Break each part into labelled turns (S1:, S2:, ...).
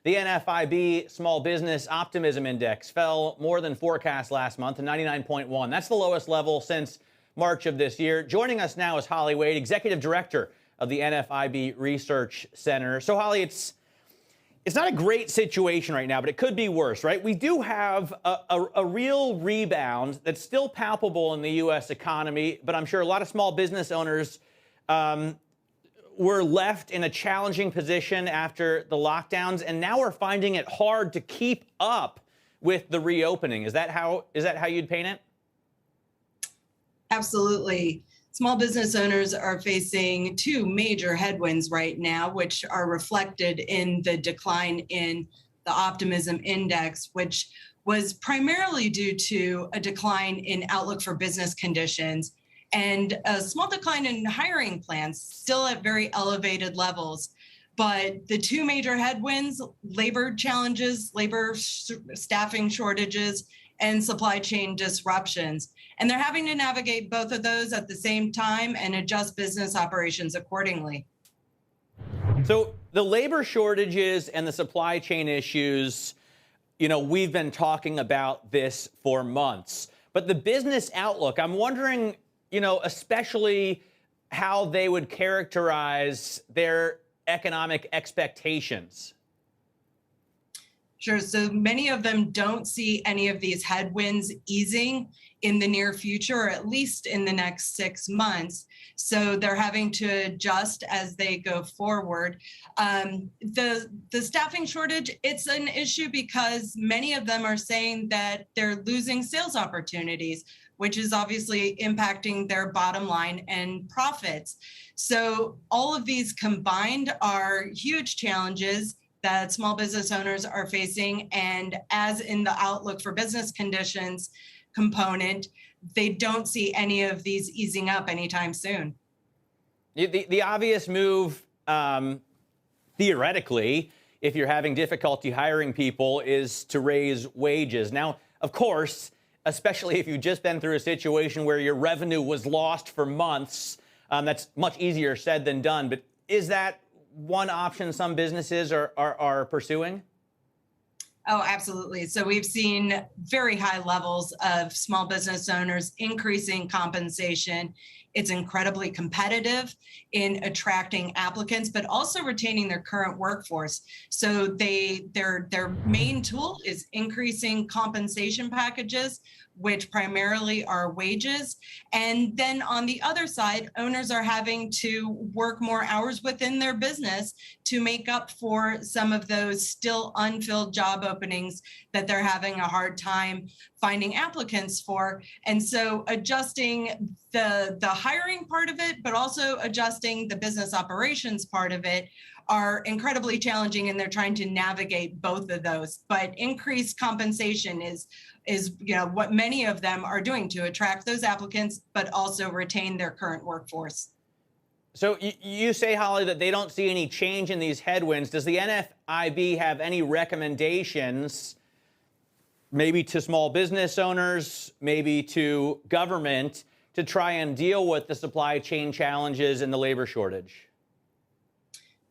S1: The NFIB Small Business Optimism Index fell more than forecast last month to 99.1. That's the lowest level since March of this year. Joining us now is Holly Wade, Executive Director of the NFIB Research Center. So, Holly, it's not a great situation right now, but it could be worse, right? We do have a real rebound that's still palpable in the U.S. economy, but I'm sure a lot of small business owners were left in a challenging position after the lockdowns, and now we're finding it hard to keep up with the reopening. Is that how you'd paint it?
S2: Absolutely. Small business owners are facing two major headwinds right now, which are reflected in the decline in the optimism index, which was primarily due to a decline in outlook for business conditions and a small decline in hiring plans, still at very elevated levels. But the two major headwinds, labor challenges, staffing shortages, and supply chain disruptions. And they're having to navigate both of those at the same time and adjust business operations accordingly.
S1: So the labor shortages and the supply chain issues, we've been talking about this for months. But the business outlook, I'm wondering, especially how they would characterize their economic expectations.
S2: Sure. So many of them don't see any of these headwinds easing in the near future, or at least in the next 6 months. So they're having to adjust as they go forward. The staffing shortage, it's an issue because many of them are saying that they're losing sales opportunities, which is obviously impacting their bottom line and profits. So all of these combined are huge challenges that small business owners are facing. And as in the outlook for business conditions component, they don't see any of these easing up anytime soon.
S1: The obvious move, theoretically, if you're having difficulty hiring people, is to raise wages. Now, of course, especially if you've just been through a situation where your revenue was lost for months, that's much easier said than done. But is that one option some businesses are pursuing?
S2: Oh, absolutely. So we've seen very high levels of small business owners increasing compensation. It's incredibly competitive in attracting applicants, but also retaining their current workforce. So their main tool is increasing compensation packages, which primarily are wages. And then on the other side, owners are having to work more hours within their business to make up for some of those still unfilled job openings that they're having a hard time finding applicants for. And so adjusting the hiring part of it, but also adjusting the business operations part of it are incredibly challenging, and they're trying to navigate both of those. But increased compensation is what many of them are doing to attract those applicants, but also retain their current workforce.
S1: So you say, Holly, that they don't see any change in these headwinds. Does the NFIB have any recommendations, maybe to small business owners, maybe to government, to try and deal with the supply chain challenges and the labor shortage?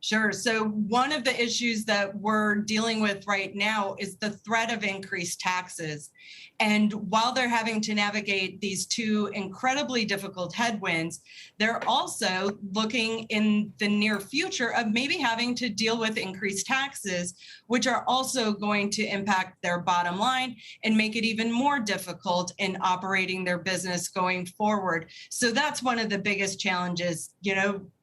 S2: Sure. So one of the issues that we're dealing with right now is the threat of increased taxes. And while they're having to navigate these two incredibly difficult headwinds, they're also looking in the near future of maybe having to deal with increased taxes, which are also going to impact their bottom line and make it even more difficult in operating their business going forward. So that's one of the biggest challenges.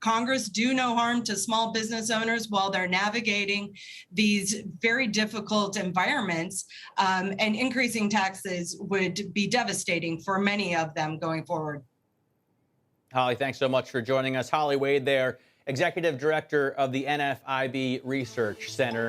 S2: Congress do no harm to small business owners while they're navigating these very difficult environments, and increasing taxes would be devastating for many of them going forward.
S1: Holly, thanks so much for joining us. Holly Wade there, Executive Director of the NFIB Research Center.